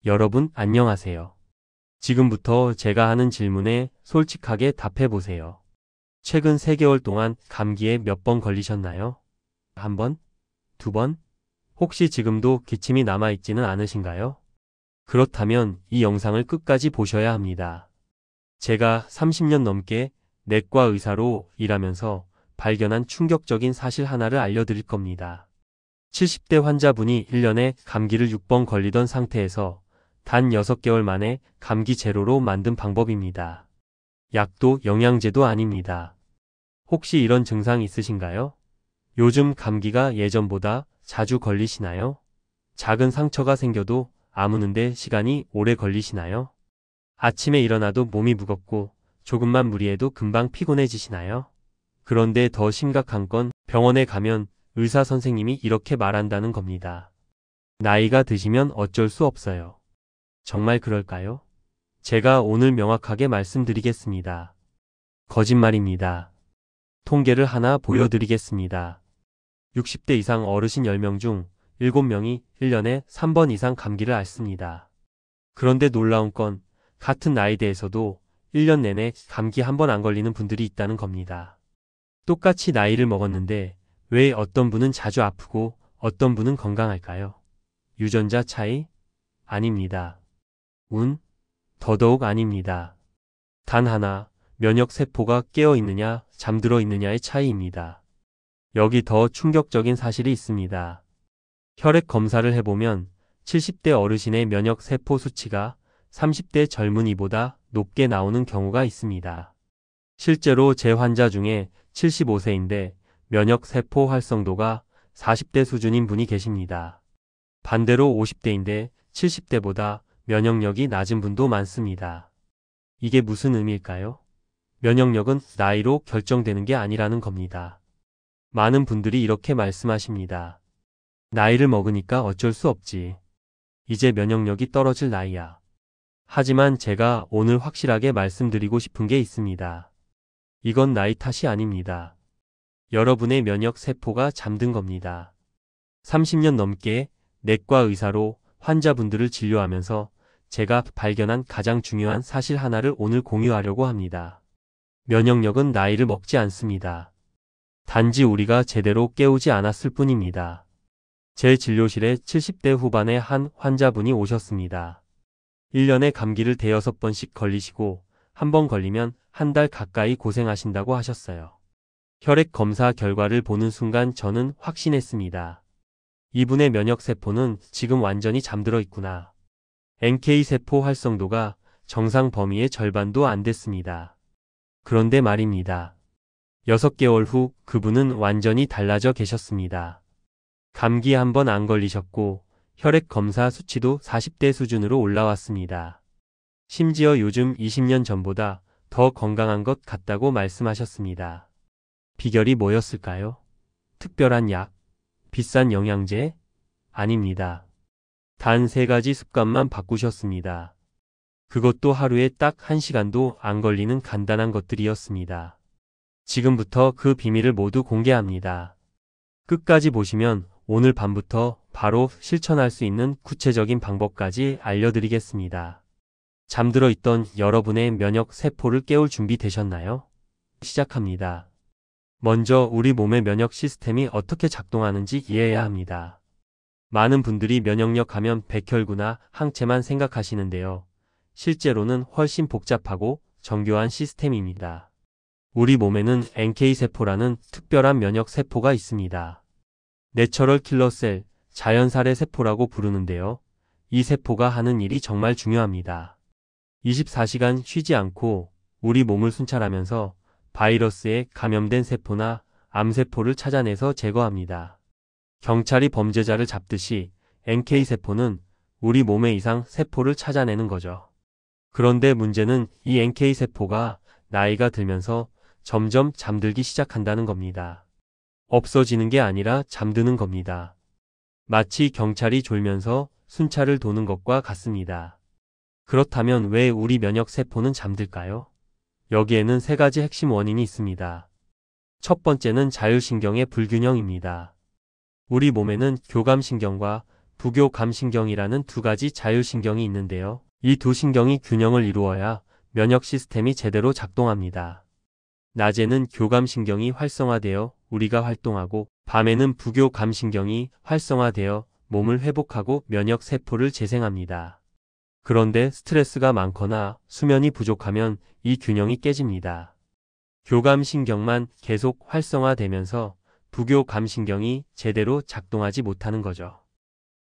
여러분 안녕하세요. 지금부터 제가 하는 질문에 솔직하게 답해 보세요. 최근 3개월 동안 감기에 몇 번 걸리셨나요? 한 번? 2번? 혹시 지금도 기침이 남아있지는 않으신가요? 그렇다면 이 영상을 끝까지 보셔야 합니다. 제가 30년 넘게 내과 의사로 일하면서 발견한 충격적인 사실 하나를 알려드릴 겁니다. 70대 환자분이 1년에 감기를 6번 걸리던 상태에서 단 6개월 만에 감기 제로로 만든 방법입니다. 약도 영양제도 아닙니다. 혹시 이런 증상 있으신가요? 요즘 감기가 예전보다 자주 걸리시나요? 작은 상처가 생겨도 아무는데 시간이 오래 걸리시나요? 아침에 일어나도 몸이 무겁고 조금만 무리해도 금방 피곤해지시나요? 그런데 더 심각한 건 병원에 가면 의사 선생님이 이렇게 말한다는 겁니다. 나이가 드시면 어쩔 수 없어요. 정말 그럴까요? 제가 오늘 명확하게 말씀드리겠습니다. 거짓말입니다. 통계를 하나 보여드리겠습니다. 60대 이상 어르신 10명 중 7명이 1년에 3번 이상 감기를 앓습니다. 그런데 놀라운 건 같은 나이대에서도 1년 내내 감기 한 번 안 걸리는 분들이 있다는 겁니다. 똑같이 나이를 먹었는데 왜 어떤 분은 자주 아프고 어떤 분은 건강할까요? 유전자 차이? 아닙니다. 운? 더더욱 아닙니다. 단 하나, 면역세포가 깨어 있느냐, 잠들어 있느냐의 차이입니다. 여기 더 충격적인 사실이 있습니다. 혈액 검사를 해보면 70대 어르신의 면역세포 수치가 30대 젊은이보다 높게 나오는 경우가 있습니다. 실제로 제 환자 중에 75세인데 면역세포 활성도가 40대 수준인 분이 계십니다. 반대로 50대인데 70대보다 면역력이 낮은 분도 많습니다. 이게 무슨 의미일까요? 면역력은 나이로 결정되는 게 아니라는 겁니다. 많은 분들이 이렇게 말씀하십니다. 나이를 먹으니까 어쩔 수 없지. 이제 면역력이 떨어질 나이야. 하지만 제가 오늘 확실하게 말씀드리고 싶은 게 있습니다. 이건 나이 탓이 아닙니다. 여러분의 면역세포가 잠든 겁니다. 30년 넘게 내과 의사로 환자분들을 진료하면서 제가 발견한 가장 중요한 사실 하나를 오늘 공유하려고 합니다. 면역력은 나이를 먹지 않습니다. 단지 우리가 제대로 깨우지 않았을 뿐입니다. 제 진료실에 70대 후반의 한 환자분이 오셨습니다. 1년에 감기를 대여섯 번씩 걸리시고 한 번 걸리면 한 달 가까이 고생하신다고 하셨어요. 혈액 검사 결과를 보는 순간 저는 확신했습니다. 이분의 면역세포는 지금 완전히 잠들어 있구나. NK세포 활성도가 정상 범위의 절반도 안 됐습니다. 그런데 말입니다. 6개월 후 그분은 완전히 달라져 계셨습니다. 감기 한 번 안 걸리셨고 혈액 검사 수치도 40대 수준으로 올라왔습니다. 심지어 요즘 20년 전보다 더 건강한 것 같다고 말씀하셨습니다. 비결이 뭐였을까요? 특별한 약? 비싼 영양제? 아닙니다. 단 3가지 습관만 바꾸셨습니다. 그것도 하루에 딱 1시간도 안 걸리는 간단한 것들이었습니다. 지금부터 그 비밀을 모두 공개합니다. 끝까지 보시면 오늘 밤부터 바로 실천할 수 있는 구체적인 방법까지 알려드리겠습니다. 잠들어 있던 여러분의 면역 세포를 깨울 준비 되셨나요? 시작합니다. 먼저 우리 몸의 면역 시스템이 어떻게 작동하는지 이해해야 합니다. 많은 분들이 면역력 하면 백혈구나 항체만 생각하시는데요. 실제로는 훨씬 복잡하고 정교한 시스템입니다. 우리 몸에는 NK세포라는 특별한 면역세포가 있습니다. 내처럴 킬러셀, 자연살해 세포라고 부르는데요. 이 세포가 하는 일이 정말 중요합니다. 24시간 쉬지 않고 우리 몸을 순찰하면서 바이러스에 감염된 세포나 암세포를 찾아내서 제거합니다. 경찰이 범죄자를 잡듯이 NK세포는 우리 몸의 이상 세포를 찾아내는 거죠. 그런데 문제는 이 NK세포가 나이가 들면서 점점 잠들기 시작한다는 겁니다. 없어지는 게 아니라 잠드는 겁니다. 마치 경찰이 졸면서 순찰을 도는 것과 같습니다. 그렇다면 왜 우리 면역세포는 잠들까요? 여기에는 3가지 핵심 원인이 있습니다. 첫 번째는 자율신경의 불균형입니다. 우리 몸에는 교감신경과 부교감신경이라는 두 가지 자율신경이 있는데요. 이 두 신경이 균형을 이루어야 면역 시스템이 제대로 작동합니다. 낮에는 교감신경이 활성화되어 우리가 활동하고 밤에는 부교감신경이 활성화되어 몸을 회복하고 면역 세포를 재생합니다. 그런데 스트레스가 많거나 수면이 부족하면 이 균형이 깨집니다. 교감신경만 계속 활성화되면서 부교감신경이 제대로 작동하지 못하는 거죠.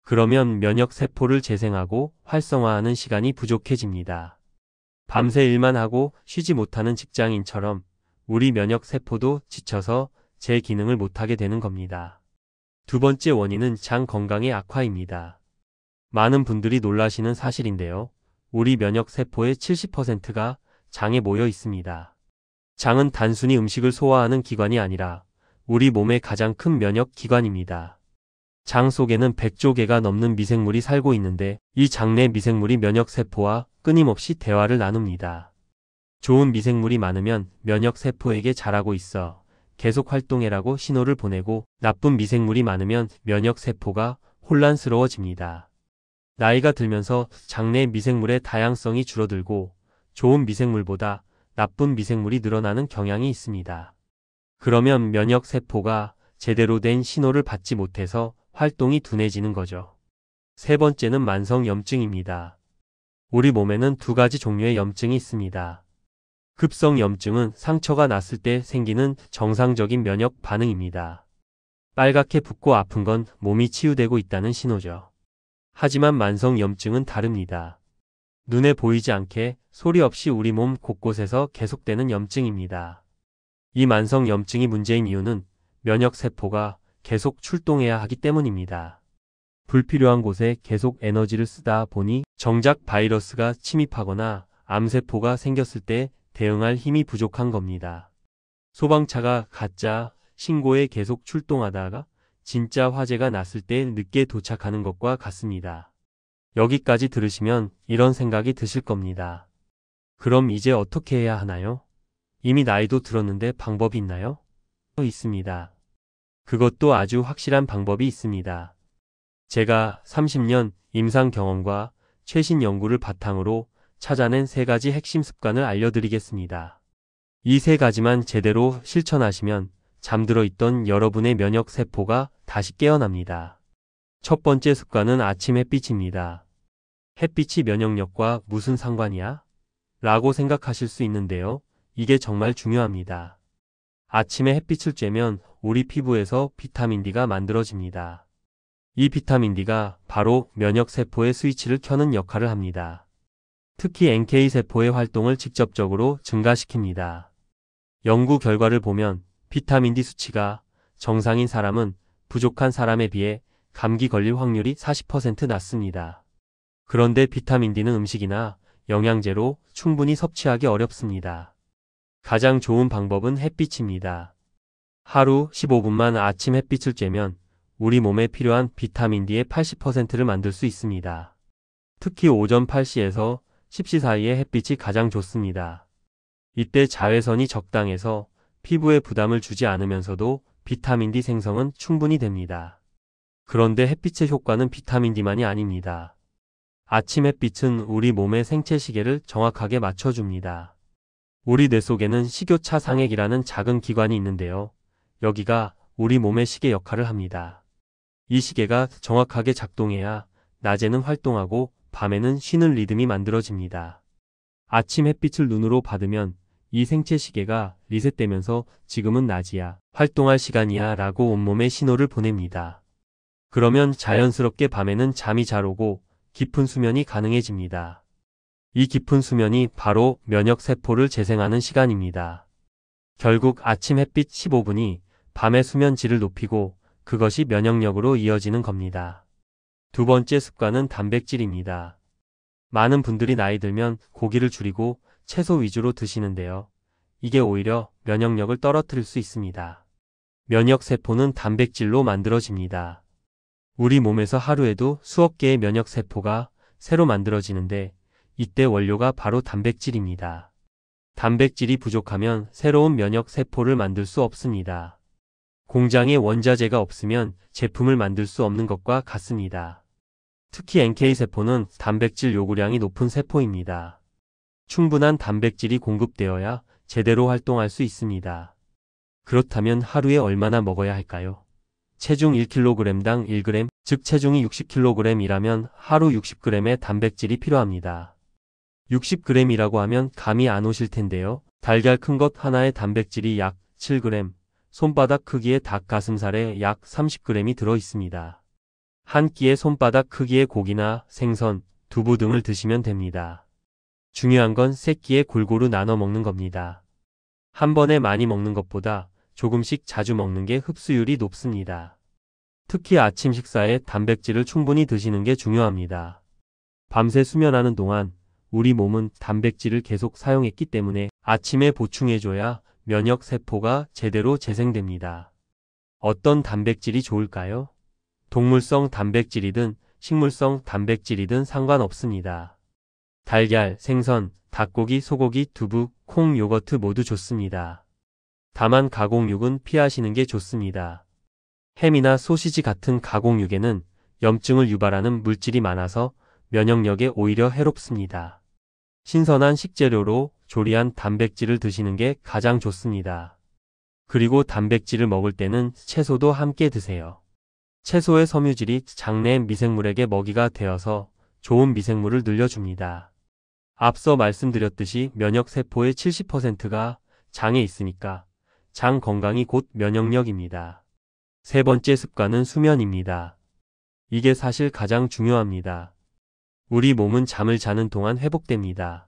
그러면 면역 세포를 재생하고 활성화하는 시간이 부족해집니다. 밤새 일만 하고 쉬지 못하는 직장인처럼 우리 면역 세포도 지쳐서 제 기능을 못하게 되는 겁니다. 두 번째 원인은 장 건강의 악화입니다. 많은 분들이 놀라시는 사실인데요. 우리 면역 세포의 70%가 장에 모여 있습니다. 장은 단순히 음식을 소화하는 기관이 아니라 우리 몸의 가장 큰 면역 기관입니다. 장 속에는 100조 개가 넘는 미생물이 살고 있는데 이 장 내 미생물이 면역 세포와 끊임없이 대화를 나눕니다. 좋은 미생물이 많으면 면역 세포에게 잘하고 있어 계속 활동해라고 신호를 보내고 나쁜 미생물이 많으면 면역 세포가 혼란스러워집니다. 나이가 들면서 장 내 미생물의 다양성이 줄어들고 좋은 미생물보다 나쁜 미생물이 늘어나는 경향이 있습니다. 그러면 면역 세포가 제대로 된 신호를 받지 못해서 활동이 둔해지는 거죠. 세 번째는 만성 염증입니다. 우리 몸에는 두 가지 종류의 염증이 있습니다. 급성 염증은 상처가 났을 때 생기는 정상적인 면역 반응입니다. 빨갛게 붓고 아픈 건 몸이 치유되고 있다는 신호죠. 하지만 만성 염증은 다릅니다. 눈에 보이지 않게 소리 없이 우리 몸 곳곳에서 계속되는 염증입니다. 이 만성 염증이 문제인 이유는 면역 세포가 계속 출동해야 하기 때문입니다. 불필요한 곳에 계속 에너지를 쓰다 보니 정작 바이러스가 침입하거나 암세포가 생겼을 때 대응할 힘이 부족한 겁니다. 소방차가 가짜 신고에 계속 출동하다가 진짜 화재가 났을 때 늦게 도착하는 것과 같습니다. 여기까지 들으시면 이런 생각이 드실 겁니다. 그럼 이제 어떻게 해야 하나요? 이미 나이도 들었는데 방법이 있나요? 있습니다. 그것도 아주 확실한 방법이 있습니다. 제가 30년 임상 경험과 최신 연구를 바탕으로 찾아낸 3가지 핵심 습관을 알려드리겠습니다. 이 3가지만 제대로 실천하시면 잠들어 있던 여러분의 면역 세포가 다시 깨어납니다. 첫 번째 습관은 아침 햇빛입니다. 햇빛이 면역력과 무슨 상관이야? 라고 생각하실 수 있는데요. 이게 정말 중요합니다. 아침에 햇빛을 쬐면 우리 피부에서 비타민 D가 만들어집니다. 이 비타민 D가 바로 면역 세포의 스위치를 켜는 역할을 합니다. 특히 NK 세포의 활동을 직접적으로 증가시킵니다. 연구 결과를 보면 비타민 D 수치가 정상인 사람은 부족한 사람에 비해 감기 걸릴 확률이 40% 낮습니다. 그런데 비타민 D는 음식이나 영양제로 충분히 섭취하기 어렵습니다. 가장 좋은 방법은 햇빛입니다. 하루 15분만 아침 햇빛을 쬐면 우리 몸에 필요한 비타민 D의 80%를 만들 수 있습니다. 특히 오전 8시에서 10시 사이에 햇빛이 가장 좋습니다. 이때 자외선이 적당해서 피부에 부담을 주지 않으면서도 비타민 D 생성은 충분히 됩니다. 그런데 햇빛의 효과는 비타민 D만이 아닙니다. 아침 햇빛은 우리 몸의 생체 시계를 정확하게 맞춰줍니다. 우리 뇌 속에는 식욕차 상액이라는 작은 기관이 있는데요. 여기가 우리 몸의 시계 역할을 합니다. 이 시계가 정확하게 작동해야 낮에는 활동하고 밤에는 쉬는 리듬이 만들어집니다. 아침 햇빛을 눈으로 받으면 이 생체 시계가 리셋되면서 지금은 낮이야, 활동할 시간이야 라고 온몸에 신호를 보냅니다. 그러면 자연스럽게 밤에는 잠이 잘 오고 깊은 수면이 가능해집니다. 이 깊은 수면이 바로 면역 세포를 재생하는 시간입니다. 결국 아침 햇빛 15분이 밤의 수면 질을 높이고 그것이 면역력으로 이어지는 겁니다. 두 번째 습관은 단백질입니다. 많은 분들이 나이 들면 고기를 줄이고 채소 위주로 드시는데요. 이게 오히려 면역력을 떨어뜨릴 수 있습니다. 면역 세포는 단백질로 만들어집니다. 우리 몸에서 하루에도 수억 개의 면역 세포가 새로 만들어지는데 이때 원료가 바로 단백질입니다. 단백질이 부족하면 새로운 면역 세포를 만들 수 없습니다. 공장에 원자재가 없으면 제품을 만들 수 없는 것과 같습니다. 특히 NK세포는 단백질 요구량이 높은 세포입니다. 충분한 단백질이 공급되어야 제대로 활동할 수 있습니다. 그렇다면 하루에 얼마나 먹어야 할까요? 체중 1kg당 1g, 즉 체중이 60kg이라면 하루 60g의 단백질이 필요합니다. 60g이라고 하면 감이 안 오실 텐데요. 달걀 큰 것 하나의 단백질이 약 7g, 손바닥 크기의 닭 가슴살에 약 30g이 들어 있습니다. 한 끼에 손바닥 크기의 고기나 생선, 두부 등을 드시면 됩니다. 중요한 건 세 끼에 골고루 나눠 먹는 겁니다. 한 번에 많이 먹는 것보다 조금씩 자주 먹는 게 흡수율이 높습니다. 특히 아침 식사에 단백질을 충분히 드시는 게 중요합니다. 밤새 수면하는 동안 우리 몸은 단백질을 계속 사용했기 때문에 아침에 보충해줘야 면역 세포가 제대로 재생됩니다. 어떤 단백질이 좋을까요? 동물성 단백질이든 식물성 단백질이든 상관없습니다. 달걀, 생선, 닭고기, 소고기, 두부, 콩, 요거트 모두 좋습니다. 다만 가공육은 피하시는 게 좋습니다. 햄이나 소시지 같은 가공육에는 염증을 유발하는 물질이 많아서 면역력에 오히려 해롭습니다. 신선한 식재료로 조리한 단백질을 드시는 게 가장 좋습니다. 그리고 단백질을 먹을 때는 채소도 함께 드세요. 채소의 섬유질이 장내 미생물에게 먹이가 되어서 좋은 미생물을 늘려줍니다. 앞서 말씀드렸듯이 면역세포의 70%가 장에 있으니까 장 건강이 곧 면역력입니다. 세 번째 습관은 수면입니다. 이게 사실 가장 중요합니다. 우리 몸은 잠을 자는 동안 회복됩니다.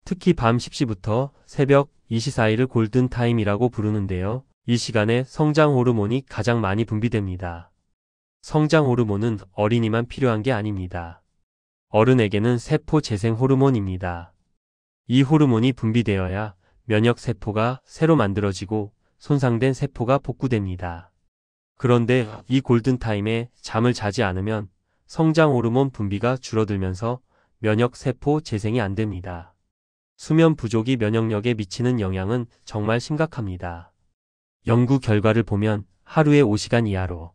특히 밤 10시부터 새벽 2시 사이를 골든타임이라고 부르는데요. 이 시간에 성장 호르몬이 가장 많이 분비됩니다. 성장 호르몬은 어린이만 필요한 게 아닙니다. 어른에게는 세포 재생 호르몬입니다. 이 호르몬이 분비되어야 면역 세포가 새로 만들어지고 손상된 세포가 복구됩니다. 그런데 이 골든타임에 잠을 자지 않으면 성장 호르몬 분비가 줄어들면서 면역 세포 재생이 안 됩니다. 수면 부족이 면역력에 미치는 영향은 정말 심각합니다. 연구 결과를 보면 하루에 5시간 이하로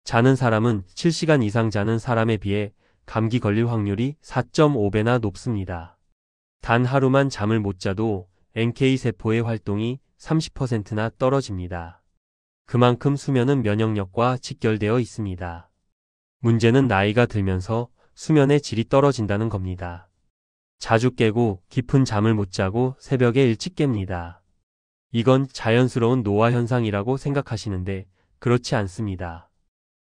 자는 사람은 7시간 이상 자는 사람에 비해 감기 걸릴 확률이 4.5배나 높습니다. 단 하루만 잠을 못 자도 NK세포의 활동이 30%나 떨어집니다. 그만큼 수면은 면역력과 직결되어 있습니다. 문제는 나이가 들면서 수면의 질이 떨어진다는 겁니다. 자주 깨고 깊은 잠을 못 자고 새벽에 일찍 깹니다. 이건 자연스러운 노화 현상이라고 생각하시는데 그렇지 않습니다.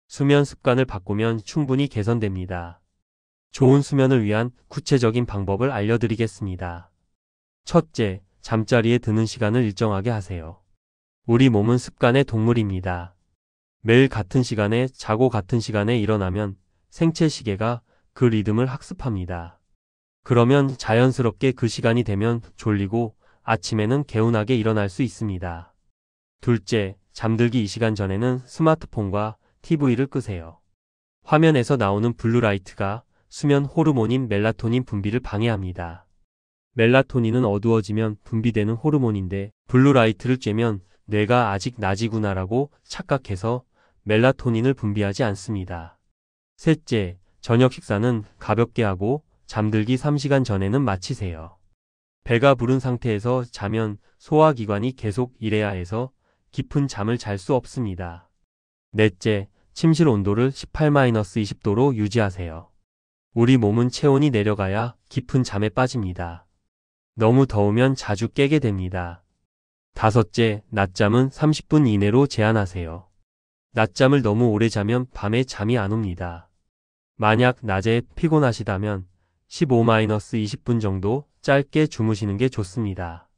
수면 습관을 바꾸면 충분히 개선됩니다. 좋은 수면을 위한 구체적인 방법을 알려드리겠습니다. 첫째, 잠자리에 드는 시간을 일정하게 하세요. 우리 몸은 습관의 동물입니다. 매일 같은 시간에 자고 같은 시간에 일어나면 생체 시계가 그 리듬을 학습합니다. 그러면 자연스럽게 그 시간이 되면 졸리고 아침에는 개운하게 일어날 수 있습니다. 둘째, 잠들기 2시간 전에는 스마트폰과 TV를 끄세요. 화면에서 나오는 블루라이트가 수면 호르몬인 멜라토닌 분비를 방해합니다. 멜라토닌은 어두워지면 분비되는 호르몬인데 블루라이트를 쬐면 뇌가 아직 낮이구나라고 착각해서 멜라토닌을 분비하지 않습니다. 셋째, 저녁 식사는 가볍게 하고 잠들기 3시간 전에는 마치세요. 배가 부른 상태에서 자면 소화기관이 계속 일해야 해서 깊은 잠을 잘 수 없습니다. 넷째, 침실 온도를 18-20도로 유지하세요. 우리 몸은 체온이 내려가야 깊은 잠에 빠집니다. 너무 더우면 자주 깨게 됩니다. 다섯째, 낮잠은 30분 이내로 제한하세요. 낮잠을 너무 오래 자면 밤에 잠이 안 옵니다. 만약 낮에 피곤하시다면 15-20분 정도 짧게 주무시는 게 좋습니다.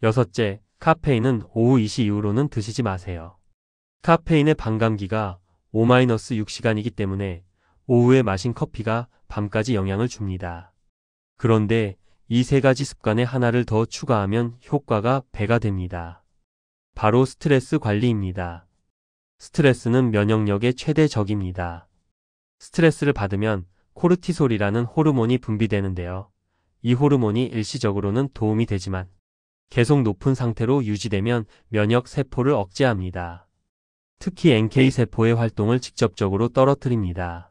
여섯째, 카페인은 오후 2시 이후로는 드시지 마세요. 카페인의 반감기가 5-6시간이기 때문에 오후에 마신 커피가 밤까지 영향을 줍니다. 그런데 이 세 가지 습관에 하나를 더 추가하면 효과가 배가 됩니다. 바로 스트레스 관리입니다. 스트레스는 면역력의 최대 적입니다. 스트레스를 받으면 코르티솔이라는 호르몬이 분비되는데요. 이 호르몬이 일시적으로는 도움이 되지만 계속 높은 상태로 유지되면 면역 세포를 억제합니다. 특히 NK세포의 활동을 직접적으로 떨어뜨립니다.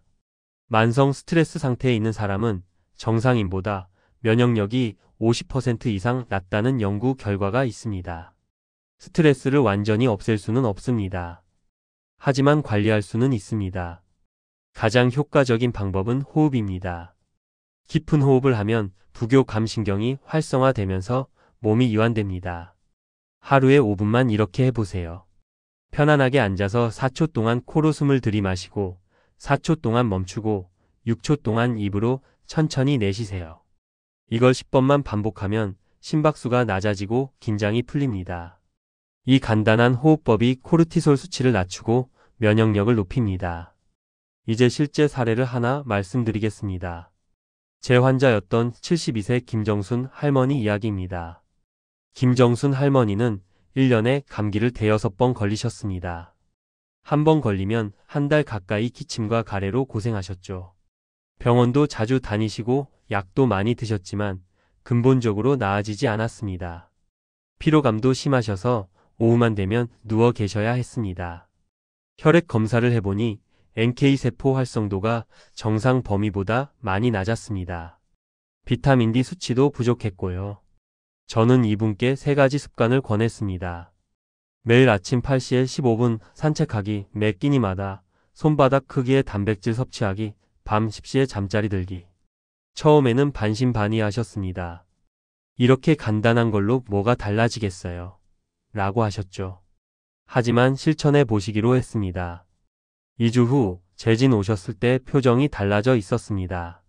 만성 스트레스 상태에 있는 사람은 정상인보다 면역력이 50% 이상 낮다는 연구 결과가 있습니다. 스트레스를 완전히 없앨 수는 없습니다. 하지만 관리할 수는 있습니다. 가장 효과적인 방법은 호흡입니다. 깊은 호흡을 하면 부교감신경이 활성화되면서 몸이 이완됩니다. 하루에 5분만 이렇게 해보세요. 편안하게 앉아서 4초 동안 코로 숨을 들이마시고 4초 동안 멈추고 6초 동안 입으로 천천히 내쉬세요. 이걸 10번만 반복하면 심박수가 낮아지고 긴장이 풀립니다. 이 간단한 호흡법이 코르티솔 수치를 낮추고 면역력을 높입니다. 이제 실제 사례를 하나 말씀드리겠습니다. 제 환자였던 72세 김정순 할머니 이야기입니다. 김정순 할머니는 1년에 감기를 대여섯 번 걸리셨습니다. 한 번 걸리면 한 달 가까이 기침과 가래로 고생하셨죠. 병원도 자주 다니시고 약도 많이 드셨지만 근본적으로 나아지지 않았습니다. 피로감도 심하셔서 오후만 되면 누워 계셔야 했습니다. 혈액 검사를 해보니 NK세포 활성도가 정상 범위보다 많이 낮았습니다. 비타민 D 수치도 부족했고요. 저는 이분께 3가지 습관을 권했습니다. 매일 아침 8시에 15분 산책하기, 매 끼니마다 손바닥 크기의 단백질 섭취하기, 밤 10시에 잠자리 들기. 처음에는 반신반의하셨습니다. 이렇게 간단한 걸로 뭐가 달라지겠어요? 라고 하셨죠. 하지만 실천해 보시기로 했습니다. 2주 후 재진 오셨을 때 표정이 달라져 있었습니다.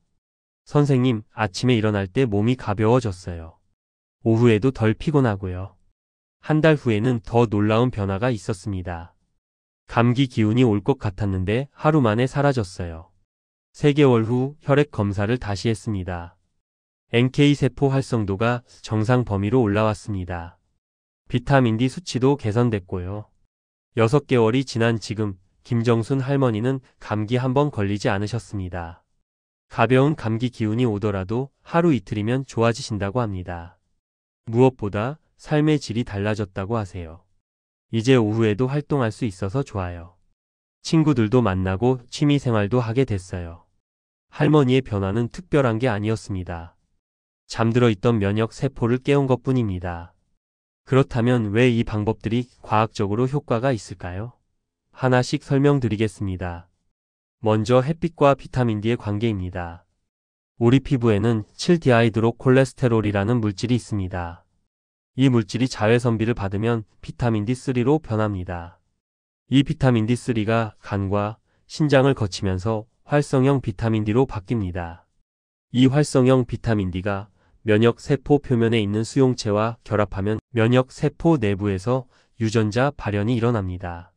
선생님, 아침에 일어날 때 몸이 가벼워졌어요. 오후에도 덜 피곤하고요. 한 달 후에는 더 놀라운 변화가 있었습니다. 감기 기운이 올 것 같았는데 하루 만에 사라졌어요. 3개월 후 혈액 검사를 다시 했습니다. NK세포 활성도가 정상 범위로 올라왔습니다. 비타민 D 수치도 개선됐고요. 6개월이 지난 지금 김정순 할머니는 감기 한 번 걸리지 않으셨습니다. 가벼운 감기 기운이 오더라도 하루 이틀이면 좋아지신다고 합니다. 무엇보다 삶의 질이 달라졌다고 하세요. 이제 오후에도 활동할 수 있어서 좋아요. 친구들도 만나고 취미생활도 하게 됐어요. 할머니의 변화는 특별한 게 아니었습니다. 잠들어 있던 면역 세포를 깨운 것뿐입니다. 그렇다면 왜 이 방법들이 과학적으로 효과가 있을까요? 하나씩 설명드리겠습니다. 먼저 햇빛과 비타민 D의 관계입니다. 우리 피부에는 7디하이드로콜레스테롤이라는 물질이 있습니다. 이 물질이 자외선비를 받으면 비타민 D3로 변합니다. 이 비타민 D3가 간과 신장을 거치면서 활성형 비타민 D로 바뀝니다. 이 활성형 비타민 D가 면역 세포 표면에 있는 수용체와 결합하면 면역 세포 내부에서 유전자 발현이 일어납니다.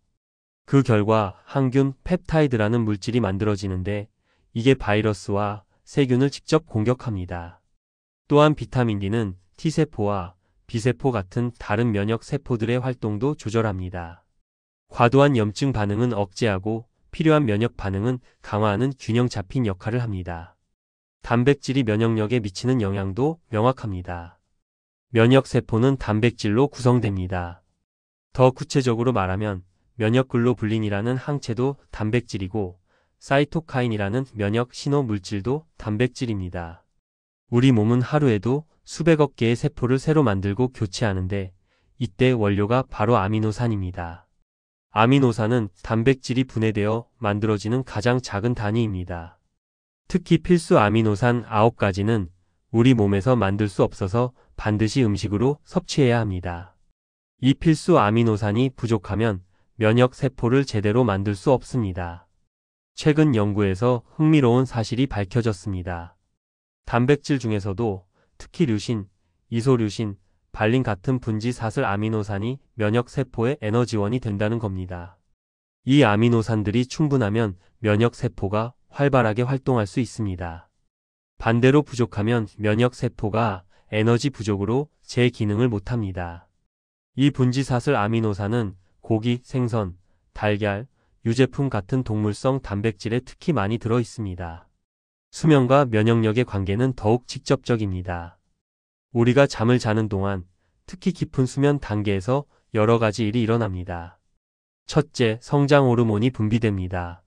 그 결과 항균 펩타이드라는 물질이 만들어지는데 이게 바이러스와 세균을 직접 공격합니다. 또한 비타민 D는 T세포와 B세포 같은 다른 면역 세포들의 활동도 조절합니다. 과도한 염증 반응은 억제하고 필요한 면역 반응은 강화하는 균형 잡힌 역할을 합니다. 단백질이 면역력에 미치는 영향도 명확합니다. 면역세포는 단백질로 구성됩니다. 더 구체적으로 말하면 면역글로불린이라는 항체도 단백질이고 사이토카인이라는 면역 신호 물질도 단백질입니다. 우리 몸은 하루에도 수백억 개의 세포를 새로 만들고 교체하는데 이때 원료가 바로 아미노산입니다. 아미노산은 단백질이 분해되어 만들어지는 가장 작은 단위입니다. 특히 필수 아미노산 9가지는 우리 몸에서 만들 수 없어서 반드시 음식으로 섭취해야 합니다. 이 필수 아미노산이 부족하면 면역 세포를 제대로 만들 수 없습니다. 최근 연구에서 흥미로운 사실이 밝혀졌습니다. 단백질 중에서도 특히 류신, 이소류신, 발린 같은 분지 사슬 아미노산이 면역 세포의 에너지원이 된다는 겁니다. 이 아미노산들이 충분하면 면역 세포가 활발하게 활동할 수 있습니다. 반대로 부족하면 면역 세포가 에너지 부족으로 제 기능을 못합니다. 이 분지 사슬 아미노산은 고기, 생선, 달걀, 유제품 같은 동물성 단백질에 특히 많이 들어 있습니다. 수면과 면역력의 관계는 더욱 직접적입니다. 우리가 잠을 자는 동안 특히 깊은 수면 단계에서 여러 가지 일이 일어납니다. 첫째, 성장 호르몬이 분비됩니다.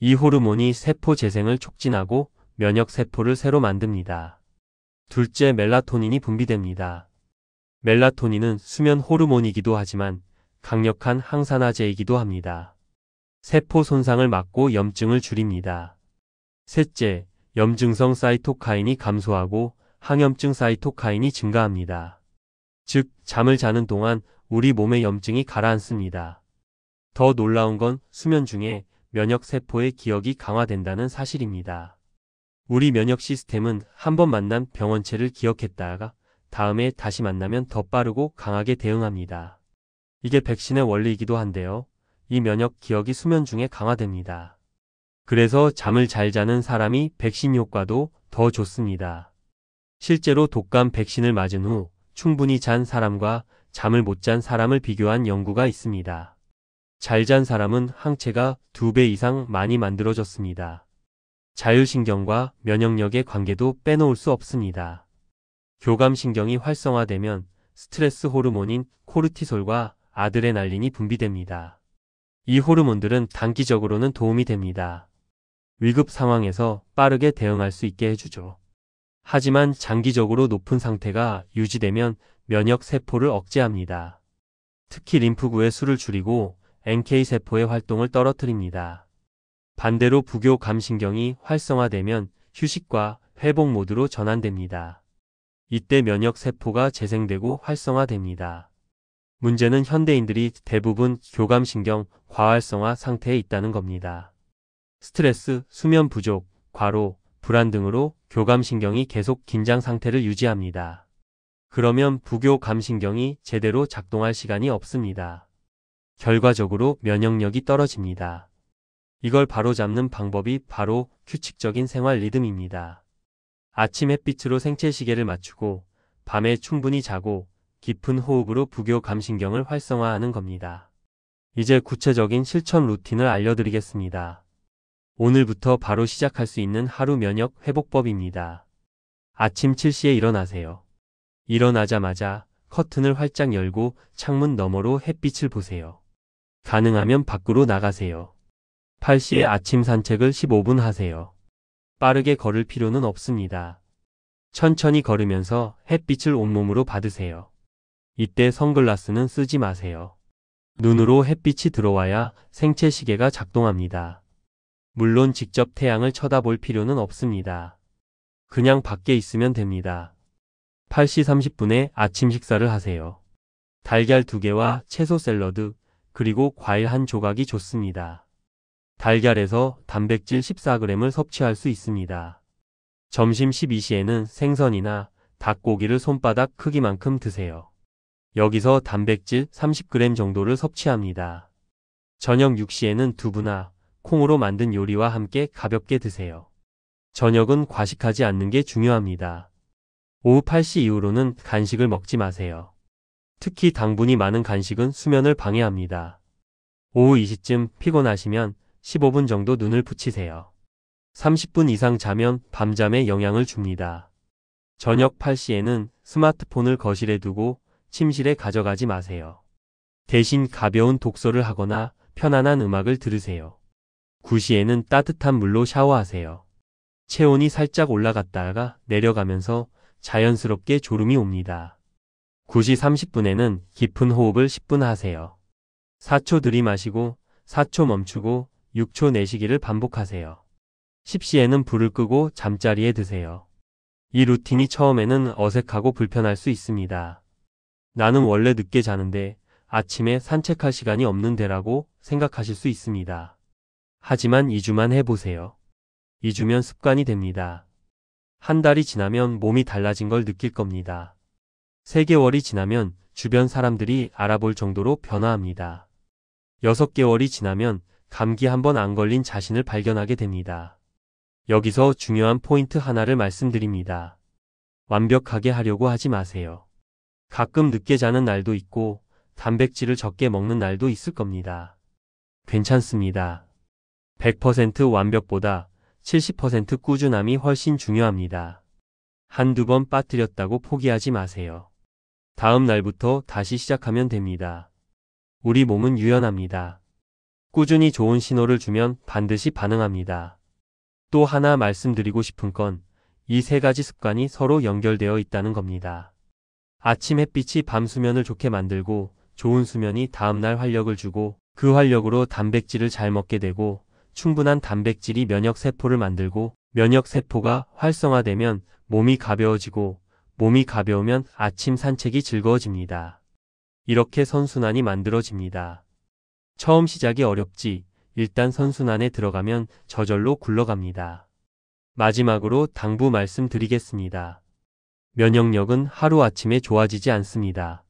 이 호르몬이 세포 재생을 촉진하고 면역 세포를 새로 만듭니다. 둘째, 멜라토닌이 분비됩니다. 멜라토닌은 수면 호르몬이기도 하지만 강력한 항산화제이기도 합니다. 세포 손상을 막고 염증을 줄입니다. 셋째, 염증성 사이토카인이 감소하고 항염증 사이토카인이 증가합니다. 즉, 잠을 자는 동안 우리 몸의 염증이 가라앉습니다. 더 놀라운 건 수면 중에 면역 세포의 기억이 강화된다는 사실입니다. 우리 면역 시스템은 한 번 만난 병원체를 기억했다가 다음에 다시 만나면 더 빠르고 강하게 대응합니다. 이게 백신의 원리이기도 한데요. 이 면역 기억이 수면 중에 강화됩니다. 그래서 잠을 잘 자는 사람이 백신 효과도 더 좋습니다. 실제로 독감 백신을 맞은 후 충분히 잔 사람과 잠을 못 잔 사람을 비교한 연구가 있습니다. 잘 잔 사람은 항체가 2배 이상 많이 만들어졌습니다. 자율신경과 면역력의 관계도 빼놓을 수 없습니다. 교감신경이 활성화되면 스트레스 호르몬인 코르티솔과 아드레날린이 분비됩니다. 이 호르몬들은 단기적으로는 도움이 됩니다. 위급 상황에서 빠르게 대응할 수 있게 해주죠. 하지만 장기적으로 높은 상태가 유지되면 면역 세포를 억제합니다. 특히 림프구의 수를 줄이고 NK세포의 활동을 떨어뜨립니다. 반대로 부교감신경이 활성화되면 휴식과 회복 모드로 전환됩니다. 이때 면역 세포가 재생되고 활성화됩니다. 문제는 현대인들이 대부분 교감신경 과활성화 상태에 있다는 겁니다. 스트레스, 수면 부족, 과로, 불안 등으로 교감신경이 계속 긴장 상태를 유지합니다. 그러면 부교감신경이 제대로 작동할 시간이 없습니다. 결과적으로 면역력이 떨어집니다. 이걸 바로잡는 방법이 바로 규칙적인 생활 리듬입니다. 아침 햇빛으로 생체 시계를 맞추고 밤에 충분히 자고 깊은 호흡으로 부교감신경을 활성화하는 겁니다. 이제 구체적인 실천 루틴을 알려드리겠습니다. 오늘부터 바로 시작할 수 있는 하루 면역 회복법입니다. 아침 7시에 일어나세요. 일어나자마자 커튼을 활짝 열고 창문 너머로 햇빛을 보세요. 가능하면 밖으로 나가세요. 8시에 아침 산책을 15분 하세요. 빠르게 걸을 필요는 없습니다. 천천히 걸으면서 햇빛을 온몸으로 받으세요. 이때 선글라스는 쓰지 마세요. 눈으로 햇빛이 들어와야 생체 시계가 작동합니다. 물론 직접 태양을 쳐다볼 필요는 없습니다. 그냥 밖에 있으면 됩니다. 8시 30분에 아침 식사를 하세요. 달걀 2개와 채소 샐러드, 그리고 과일 한 조각이 좋습니다. 달걀에서 단백질 14g을 섭취할 수 있습니다. 점심 12시에는 생선이나 닭고기를 손바닥 크기만큼 드세요. 여기서 단백질 30g 정도를 섭취합니다. 저녁 6시에는 두부나 콩으로 만든 요리와 함께 가볍게 드세요. 저녁은 과식하지 않는 게 중요합니다. 오후 8시 이후로는 간식을 먹지 마세요. 특히 당분이 많은 간식은 수면을 방해합니다. 오후 2시쯤 피곤하시면 15분 정도 눈을 붙이세요. 30분 이상 자면 밤잠에 영향을 줍니다. 저녁 8시에는 스마트폰을 거실에 두고 침실에 가져가지 마세요. 대신 가벼운 독서를 하거나 편안한 음악을 들으세요. 9시에는 따뜻한 물로 샤워하세요. 체온이 살짝 올라갔다가 내려가면서 자연스럽게 졸음이 옵니다. 9시 30분에는 깊은 호흡을 10분 하세요. 4초 들이마시고 4초 멈추고 6초 내쉬기를 반복하세요. 10시에는 불을 끄고 잠자리에 드세요. 이 루틴이 처음에는 어색하고 불편할 수 있습니다. 나는 원래 늦게 자는데 아침에 산책할 시간이 없는데라고 생각하실 수 있습니다. 하지만 2주만 해보세요. 2주면 습관이 됩니다. 한 달이 지나면 몸이 달라진 걸 느낄 겁니다. 3개월이 지나면 주변 사람들이 알아볼 정도로 변화합니다. 6개월이 지나면 감기 한 번 안 걸린 자신을 발견하게 됩니다. 여기서 중요한 포인트 하나를 말씀드립니다. 완벽하게 하려고 하지 마세요. 가끔 늦게 자는 날도 있고 단백질을 적게 먹는 날도 있을 겁니다. 괜찮습니다. 100% 완벽보다 70% 꾸준함이 훨씬 중요합니다. 한두 번 빠뜨렸다고 포기하지 마세요. 다음 날부터 다시 시작하면 됩니다. 우리 몸은 유연합니다. 꾸준히 좋은 신호를 주면 반드시 반응합니다. 또 하나 말씀드리고 싶은 건 이 세 가지 습관이 서로 연결되어 있다는 겁니다. 아침 햇빛이 밤 수면을 좋게 만들고 좋은 수면이 다음날 활력을 주고 그 활력으로 단백질을 잘 먹게 되고 충분한 단백질이 면역세포를 만들고 면역세포가 활성화되면 몸이 가벼워지고 몸이 가벼우면 아침 산책이 즐거워집니다. 이렇게 선순환이 만들어집니다. 처음 시작이 어렵지 일단 선순환에 들어가면 저절로 굴러갑니다. 마지막으로 당부 말씀드리겠습니다. 면역력은 하루아침에 좋아지지 않습니다.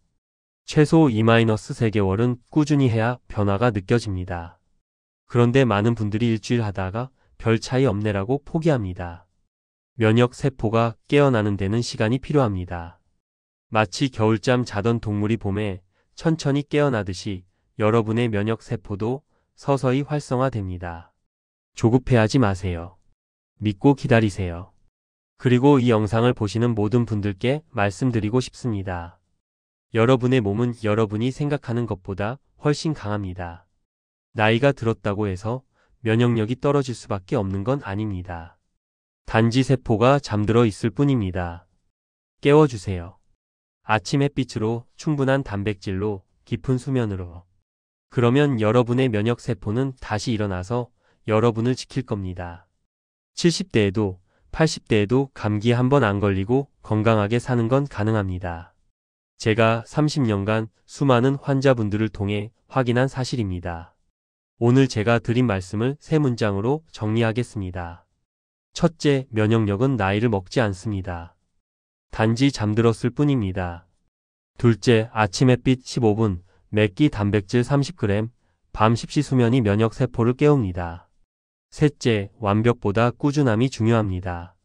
최소 2-3개월은 꾸준히 해야 변화가 느껴집니다. 그런데 많은 분들이 일주일 하다가 별 차이 없네라고 포기합니다. 면역 세포가 깨어나는 데는 시간이 필요합니다. 마치 겨울잠 자던 동물이 봄에 천천히 깨어나듯이 여러분의 면역 세포도 서서히 활성화됩니다. 조급해하지 마세요. 믿고 기다리세요. 그리고 이 영상을 보시는 모든 분들께 말씀드리고 싶습니다. 여러분의 몸은 여러분이 생각하는 것보다 훨씬 강합니다. 나이가 들었다고 해서 면역력이 떨어질 수밖에 없는 건 아닙니다. 단지 세포가 잠들어 있을 뿐입니다. 깨워주세요. 아침 햇빛으로 충분한 단백질로 깊은 수면으로. 그러면 여러분의 면역세포는 다시 일어나서 여러분을 지킬 겁니다. 70대에도 80대에도 감기 한 번 안 걸리고 건강하게 사는 건 가능합니다. 제가 30년간 수많은 환자분들을 통해 확인한 사실입니다. 오늘 제가 드린 말씀을 세 문장으로 정리하겠습니다. 첫째, 면역력은 나이를 먹지 않습니다. 단지 잠들었을 뿐입니다. 둘째, 아침 햇빛 15분, 몇 끼 단백질 30g, 밤 10시 수면이 면역세포를 깨웁니다. 셋째, 완벽보다 꾸준함이 중요합니다.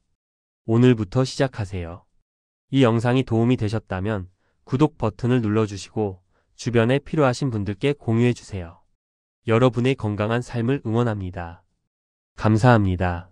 오늘부터 시작하세요. 이 영상이 도움이 되셨다면 구독 버튼을 눌러주시고 주변에 필요하신 분들께 공유해주세요. 여러분의 건강한 삶을 응원합니다. 감사합니다.